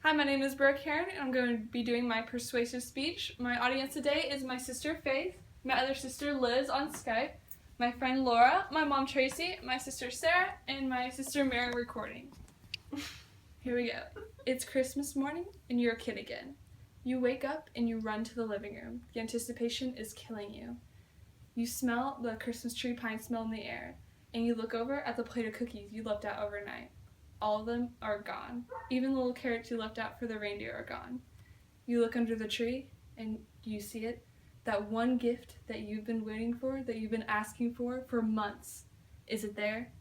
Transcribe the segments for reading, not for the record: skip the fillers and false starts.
Hi, my name is Brooke Heron, and I'm going to be doing my persuasive speech. My audience today is my sister Faith, my other sister Liz on Skype, my friend Laura, my mom Tracy, my sister Sarah, and my sister Mary recording. Here we go. It's Christmas morning, and you're a kid again. You wake up and you run to the living room. The anticipation is killing you. You smell the Christmas tree pine smell in the air, and you look over at the plate of cookies you left out overnight. All of them are gone. Even the little carrots you left out for the reindeer are gone. You look under the tree and you see it. That one gift that you've been waiting for, that you've been asking for months. Is it there?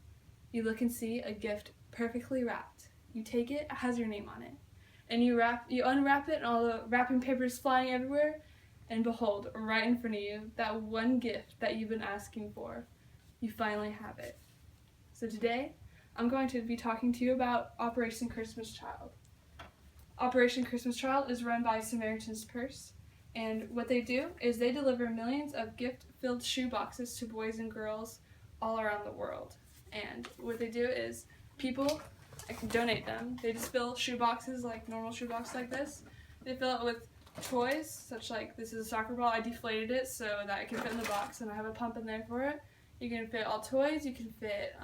You look and see a gift perfectly wrapped. You take it, it has your name on it. And you unwrap it and all the wrapping paper is flying everywhere. And behold, right in front of you, that one gift that you've been asking for. You finally have it. So today, I'm going to be talking to you about Operation Christmas Child. Operation Christmas Child is run by Samaritan's Purse, and what they do is they deliver millions of gift-filled shoe boxes to boys and girls all around the world. And what they do is people donate them. They just fill shoe boxes like normal shoe boxes like this. They fill it with toys, such like this is a soccer ball. I deflated it so that it can fit in the box, and I have a pump in there for it. You can fit all toys. You can fit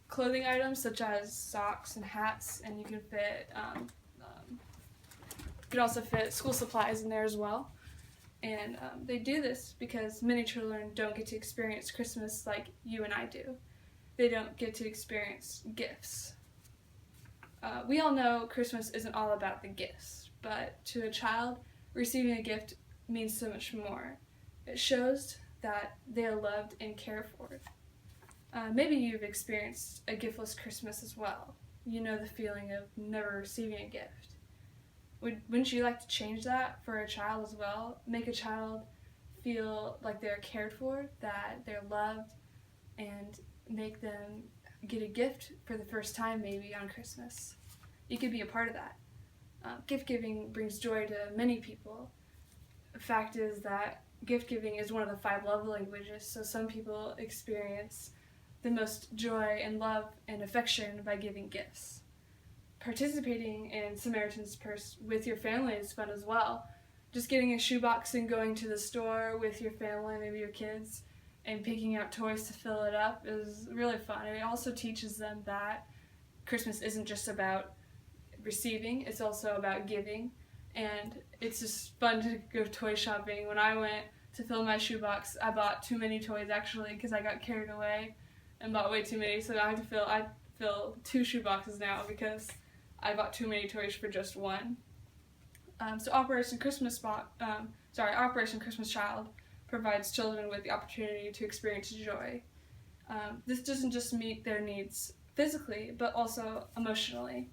clothing items such as socks and hats, and you can fit you can also fit school supplies in there as well. And they do this because many children don't get to experience Christmas like you and I do. They don't get to experience gifts. We all know Christmas isn't all about the gifts, but to a child, receiving a gift means so much more. It shows that they are loved and cared for. Maybe you've experienced a giftless Christmas as well. You know the feeling of never receiving a gift. Wouldn't you like to change that for a child as well? Make a child feel like they're cared for, that they're loved, and make them get a gift for the first time maybe on Christmas. You could be a part of that. Gift giving brings joy to many people. The fact is that gift giving is one of the 5 love languages, so some people experience the most joy and love and affection by giving gifts. Participating in Samaritan's Purse with your family is fun as well. Just getting a shoebox and going to the store with your family, maybe your kids, and picking out toys to fill it up is really fun. And it also teaches them that Christmas isn't just about receiving, it's also about giving. And it's just fun to go toy shopping. When I went to fill my shoebox, I bought too many toys actually because I got carried away and bought way too many, so I fill 2 shoe boxes now because I bought too many toys for just one. So Operation Christmas Child provides children with the opportunity to experience joy. This doesn't just meet their needs physically, but also emotionally.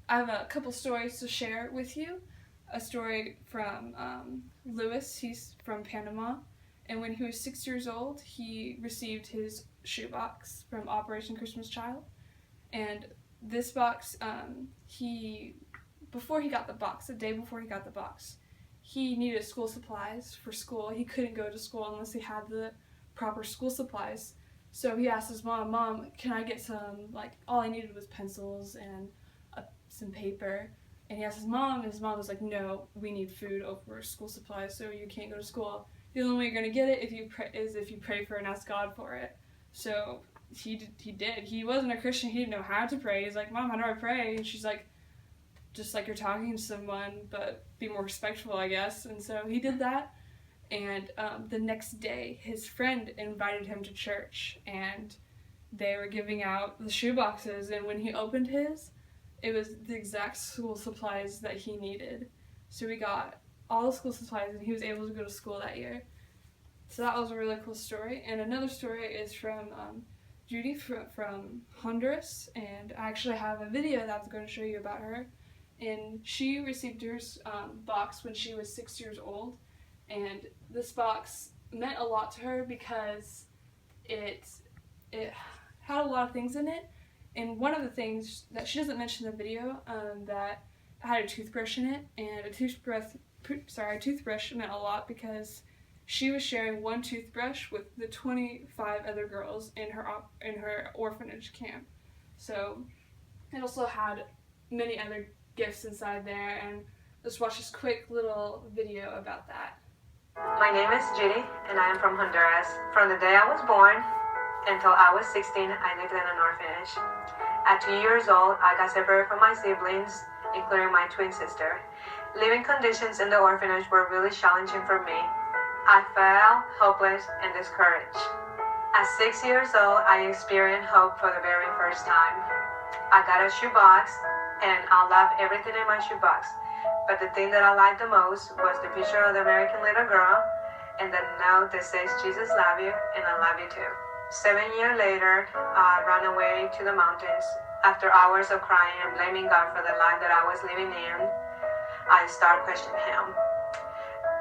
I have a couple stories to share with you. A story from Louis, he's from Panama. And when he was 6 years old, he received his shoebox from Operation Christmas Child. And this box, before he got the box, the day before he got the box, he needed school supplies for school. He couldn't go to school unless he had the proper school supplies. So he asked his Mom, can I get some, all I needed was pencils and some paper. And he asked his mom, and his mom was like, no, we need food over school supplies, so you can't go to school. The only way you're going to get it is if you pray for and ask God for it. So he did. He wasn't a Christian. He didn't know how to pray. He's like, Mom, how do I pray? And she's like, just like you're talking to someone, but be more respectful, I guess. And so he did that. And the next day, his friend invited him to church, and they were giving out the shoe boxes. And when he opened his, it was the exact school supplies that he needed. So we got all the school supplies, and he was able to go to school that year. So that was a really cool story. And another story is from Judy from Honduras, and I actually have a video that I'm going to show you about her. And she received her box when she was 6 years old, and this box meant a lot to her because it had a lot of things in it. And one of the things that she doesn't mention in the video, that had a toothbrush in it, and a toothbrush meant a lot because she was sharing one toothbrush with the 25 other girls in her orphanage camp. So it also had many other gifts inside there, and let's watch this quick little video about that. My name is Judy, and I am from Honduras. From the day I was born until I was 16, I lived in an orphanage. At 2 years old, I got separated from my siblings, including my twin sister. Living conditions in the orphanage were really challenging for me. I felt hopeless and discouraged. At 6 years old, I experienced hope for the very first time. I got a shoebox, and I loved everything in my shoebox. But the thing that I liked the most was the picture of the American little girl and the note that says, Jesus love you, and I love you too. 7 years later, I ran away to the mountains. After hours of crying and blaming God for the life that I was living in, I started questioning Him.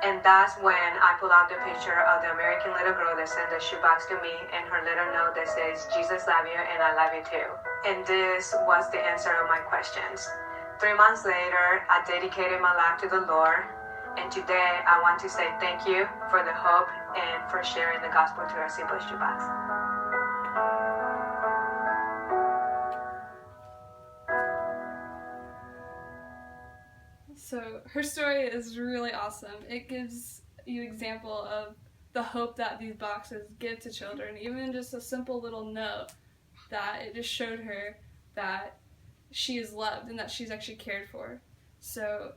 And that's when I pulled out the picture of the American little girl that sent the shoebox to me and her little note that says, Jesus love you, and I love you too. And this was the answer of my questions. 3 months later, I dedicated my life to the Lord, and today I want to say thank you for the hope and for sharing the gospel to our simple shoebox. So her story is really awesome. It gives you example of the hope that these boxes give to children, even just a simple little note that it just showed her that she is loved and that she's actually cared for. So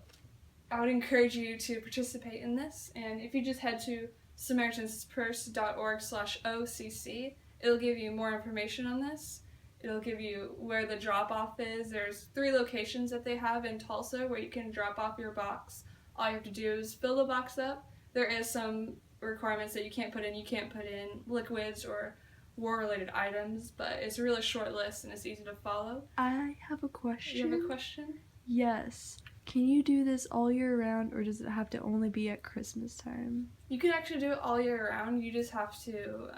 I would encourage you to participate in this, and if you just head to SamaritansPurse.org/OCC, it'll give you more information on this. It'll give you where the drop-off is. There's 3 locations that they have in Tulsa where you can drop off your box. All you have to do is fill the box up. There is some requirements that you can't put in. You can't put in liquids or war-related items, but it's a really short list and it's easy to follow. I have a question. You have a question? Yes. Can you do this all year round, or does it have to only be at Christmas time? You can actually do it all year round. You just have to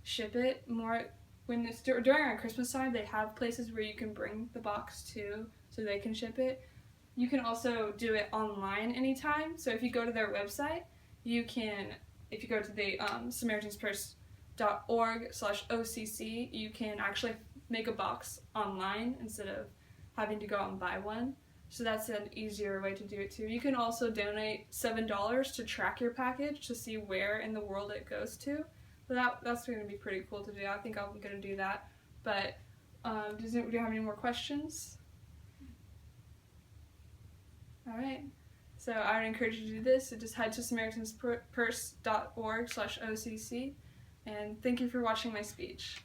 ship it more. When it's during our Christmas time, they have places where you can bring the box to so they can ship it. You can also do it online anytime. So if you go to their website, you can, if you go to the SamaritansPurse.org/OCC, you can actually make a box online instead of having to go out and buy one. So that's an easier way to do it too. You can also donate $7 to track your package to see where in the world it goes to. So that's going to be pretty cool to do. I think I'm going to do that. But do you have any more questions? All right. So I would encourage you to do this. So just head to SamaritansPurse.org/OCC. And thank you for watching my speech.